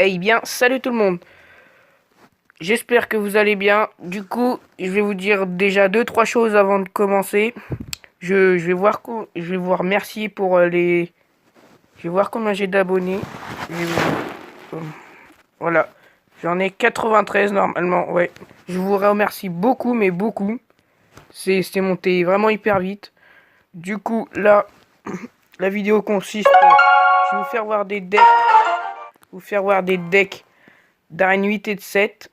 Eh bien, salut tout le monde. J'espère que vous allez bien. Du coup, je vais vous dire déjà deux, trois choses avant de commencer. Je vais voir, je vais vous remercier pour les. Je vais voir combien j'ai d'abonnés. Voilà. J'en ai 93 normalement. Ouais. Je vous remercie beaucoup, mais beaucoup. C'est monté vraiment hyper vite. Du coup, là, la vidéo consiste. Je vais vous faire voir des decks. Vous faire voir des decks d'arène 8 et de 7.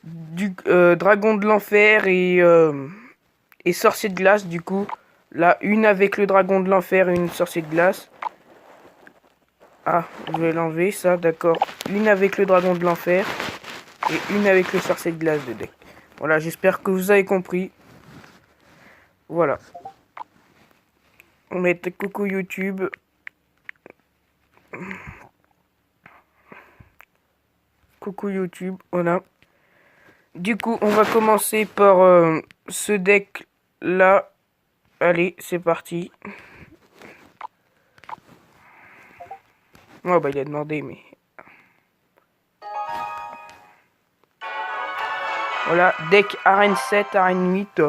Du dragon de l'enfer et sorcier de glace. Du coup, là, une avec le dragon de l'enfer et une sorcier de glace. Ah, je vais l'enlever, ça, d'accord. Une avec le dragon de l'enfer et une avec le sorcier de glace de deck. Voilà, j'espère que vous avez compris. Voilà. On met coucou YouTube. Coucou YouTube, voilà. Du coup, on va commencer par ce deck là. Allez, c'est parti. Oh bah il a demandé, mais... Voilà, deck arène 7, arène 8.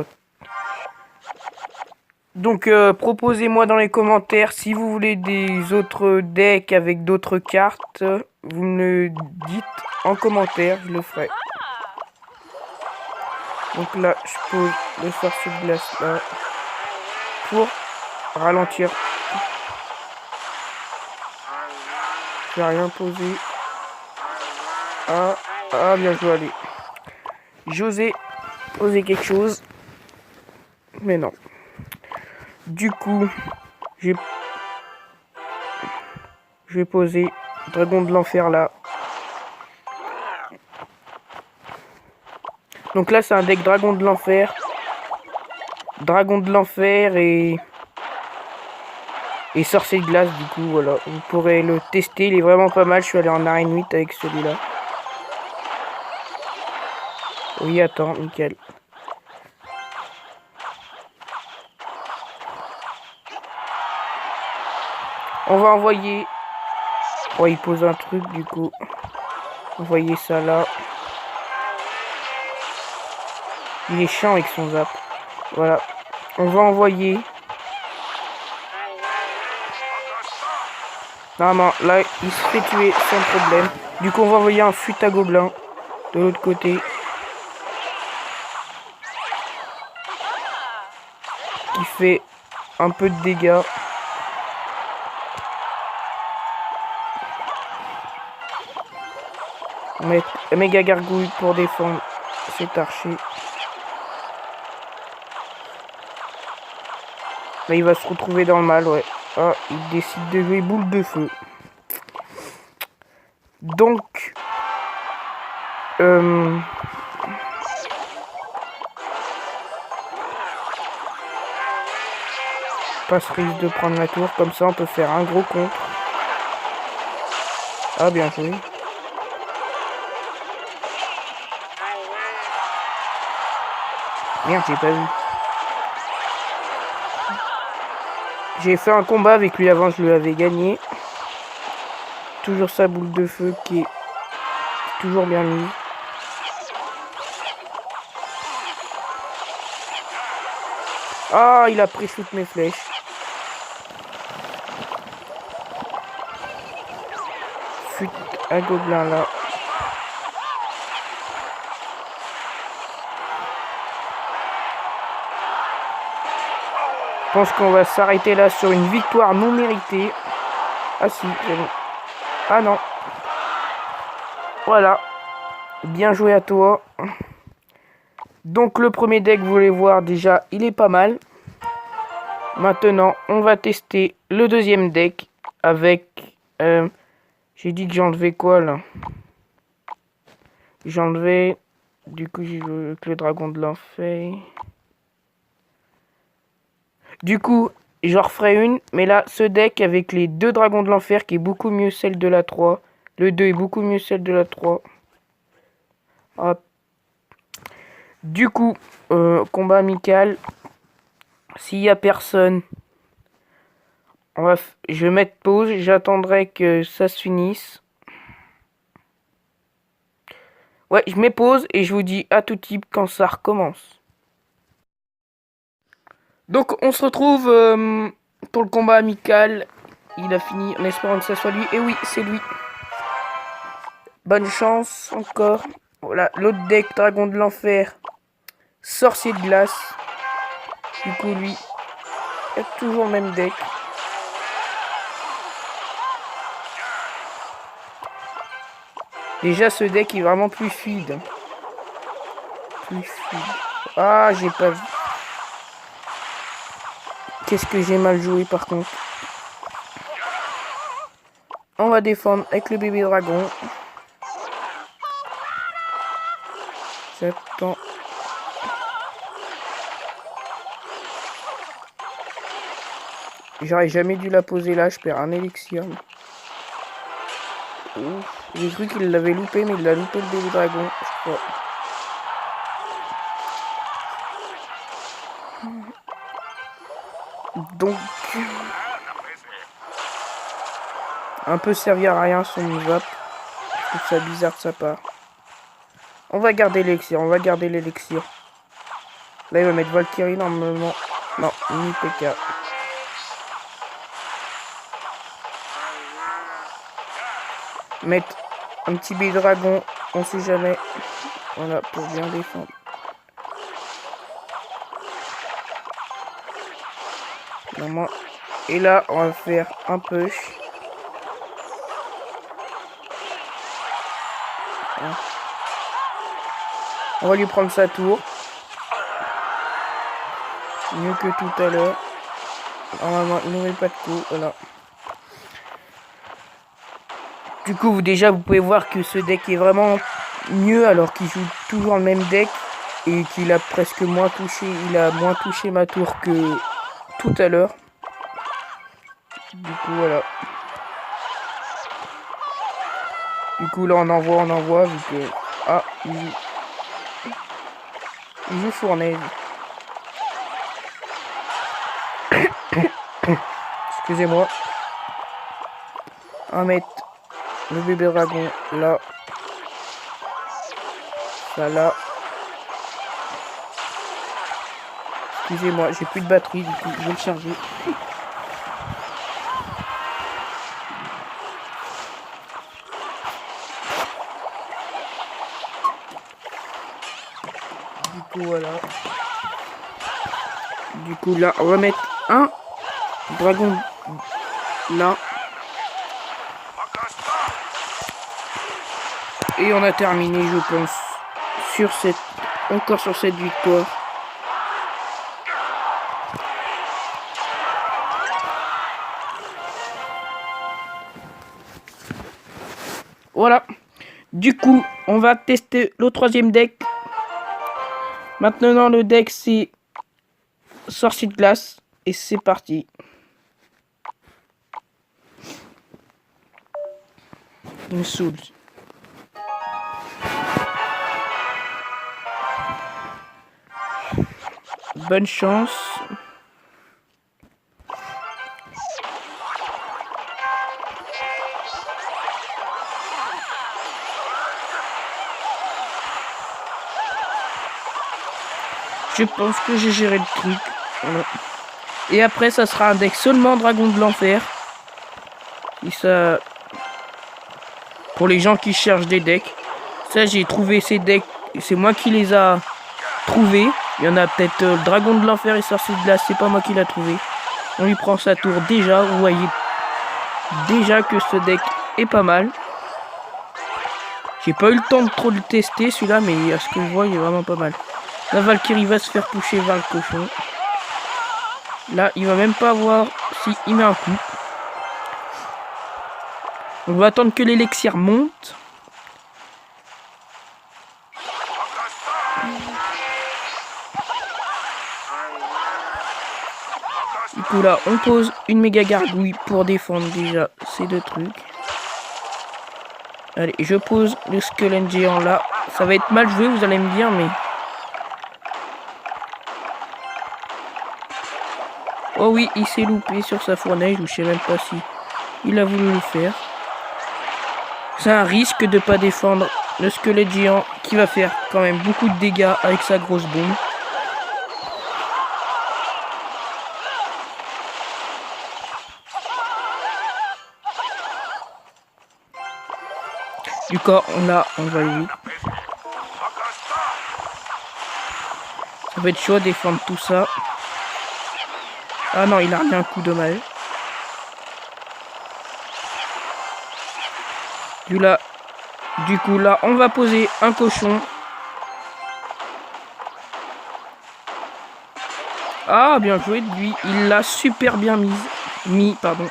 Donc proposez-moi dans les commentaires si vous voulez des autres decks avec d'autres cartes. Vous me le dites en commentaire, je le ferai. Donc là, je pose le sorcier de glace là pour ralentir. Je vais rien poser. Ah, bien joué, allez. J'osais poser quelque chose. Mais non. Du coup, je vais poser dragon de l'enfer là. Donc là, c'est un deck dragon de l'enfer. Dragon de l'enfer et sorcier de glace, du coup, voilà. Vous pourrez le tester, il est vraiment pas mal. Je suis allé en arène 8 avec celui-là. Oui, attends, nickel. On va envoyer... Oh, il pose un truc, du coup. Envoyer ça là. Il est chiant avec son zap. Voilà. On va envoyer... Non, là, il se fait tuer sans problème. Du coup, on va envoyer un fut à gobelin de l'autre côté. Qui fait un peu de dégâts. On met un méga gargouille pour défendre cet archer. Là, il va se retrouver dans le mal, ouais. Ah, il décide de jouer boule de feu. Donc... pas ce risque de prendre la tour. Comme ça, on peut faire un gros contre. Ah, bien joué. Merde, j'ai pas vu. J'ai fait un combat avec lui avant, je lui avais gagné. Toujours sa boule de feu qui est toujours bien mise. Ah, il a pris toutes mes flèches. Fut un gobelin là. Je pense qu'on va s'arrêter là sur une victoire non méritée. Ah si, c'est bon. Ah non. Voilà. Bien joué à toi. Donc le premier deck, vous voulez voir déjà, il est pas mal. Maintenant, on va tester le deuxième deck avec... j'ai dit que j'enlevais quoi là? J'enlevais... Du coup, j'ai joué avec le dragon de l'enfer. Du coup, j'en referai une. Mais là, ce deck avec les deux dragons de l'enfer qui est beaucoup mieux celle de la 3. Le 2 est beaucoup mieux celle de la 3. Hop. Du coup, combat amical. S'il y a personne Bref, je vais mettre pause, j'attendrai que ça se finisse. Ouais, je mets pause et je vous dis à tout type quand ça recommence. Donc on se retrouve pour le combat amical. Il a fini en espérant que ça soit lui. Et oui, c'est lui. Bonne chance encore. Voilà, l'autre deck, Dragon de l'Enfer. Sorcier de glace. Du coup, lui, il y a toujours le même deck. Déjà, ce deck est vraiment plus fluide. Plus fluide. Ah, j'ai pas vu. Qu'est-ce que j'ai mal joué par contre. On va défendre avec le bébé dragon. J'attends. J'aurais jamais dû la poser là, je perds un élixir. J'ai cru qu'il l'avait loupé, mais il a loupé le bébé dragon, je crois. Donc, un peu servir à rien son zap. Je trouve ça bizarre de sa part. On va garder l'élixir, on va garder l'élixir. Là, il va mettre Valkyrie normalement. Non, ni PK. Mettre un petit bébé dragon, on sait jamais. Voilà, pour bien défendre. Normalement. Et là, on va faire un push. Voilà. On va lui prendre sa tour. Mieux que tout à l'heure. Normalement, il n'aurait pas de coup. Voilà. Du coup, déjà, vous pouvez voir que ce deck est vraiment mieux alors qu'il joue toujours le même deck et qu'il a presque moins touché. Il a moins touché ma tour que tout à l'heure. Du coup, voilà. Du coup, là, on envoie, vu que... Ah, il joue fournaise. Excusez-moi. On va mettre le bébé dragon là. Ça là. Excusez-moi, j'ai plus de batterie, du coup, je vais le charger. Du coup, voilà. Du coup, là, on va mettre un dragon là. Et on a terminé, je pense, sur cette victoire. Voilà. Du coup, on va tester le troisième deck. Maintenant, le deck, c'est Sorcier de glace. Et c'est parti. Il me saoule. Bonne chance. Je pense que j'ai géré le truc. Voilà. Et après, ça sera un deck seulement Dragon de l'Enfer. Et ça... Pour les gens qui cherchent des decks. Ça, j'ai trouvé ces decks. C'est moi qui les a trouvés. Il y en a peut-être Dragon de l'Enfer et Sorcier de glace. C'est pas moi qui l'a trouvé. On lui prend sa tour déjà. Vous voyez déjà que ce deck est pas mal. J'ai pas eu le temps de trop le tester celui-là. Mais à ce que je vois, il est vraiment pas mal. La Valkyrie va se faire toucher vers le cochon. Là, il va même pas voir s'il met un coup. On va attendre que l'élixir monte. Du coup là, on pose une méga gargouille pour défendre déjà ces deux trucs. Allez, je pose le squelette géant là. Ça va être mal joué, vous allez me dire, mais... Oh oui, il s'est loupé sur sa fournaise, ou je sais même pas si il a voulu le faire. C'est un risque de pas défendre le squelette géant qui va faire quand même beaucoup de dégâts avec sa grosse bombe. Du coup, on va lui. Ça va être chaud à défendre tout ça. Ah non, il a remis un coup dommage. Du coup là, on va poser un cochon. Ah, bien joué de lui. Il l'a super bien mis, pardon.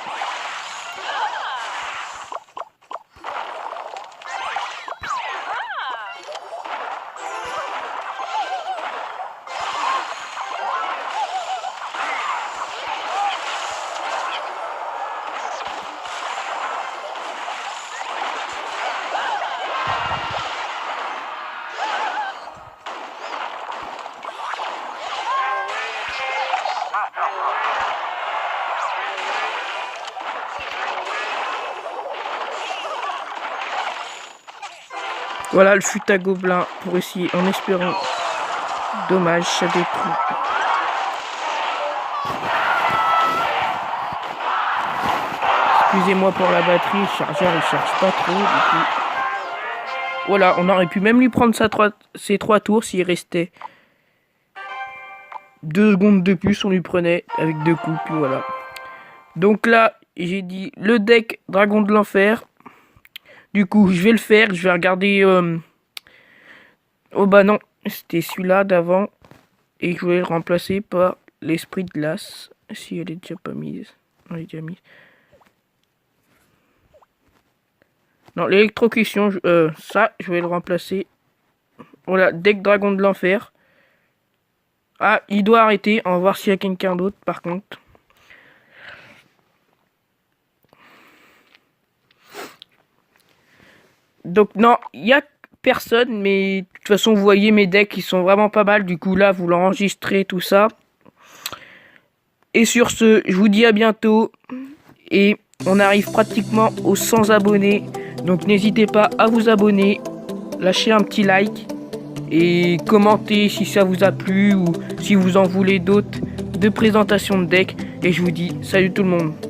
Voilà le fut à gobelin pour essayer en espérant. Dommage, ça détruit. Excusez-moi pour la batterie, le chargeur il charge pas trop du coup. Voilà, on aurait pu même lui prendre ses 3 tours s'il restait 2 secondes de plus, on lui prenait avec 2 coups, puis voilà. Donc là, j'ai dit le deck Dragon de l'Enfer. Du coup, je vais le faire, je vais regarder... Oh bah non, c'était celui-là d'avant. Et je vais le remplacer par l'esprit de glace. Si elle est déjà pas mise. Elle est déjà mise. Non, l'électrocution, ça, je vais le remplacer. Voilà, deck Dragon de l'Enfer. Ah, il doit arrêter. On va voir s'il y a quelqu'un d'autre, par contre. Donc, non, il y a personne, mais de toute façon, vous voyez mes decks, ils sont vraiment pas mal. Du coup, là, vous l'enregistrez, tout ça. Et sur ce, je vous dis à bientôt. Et on arrive pratiquement aux 100 abonnés. Donc, n'hésitez pas à vous abonner. Lâchez un petit like. Et commentez si ça vous a plu ou si vous en voulez d'autres de présentations de decks. Et je vous dis salut tout le monde.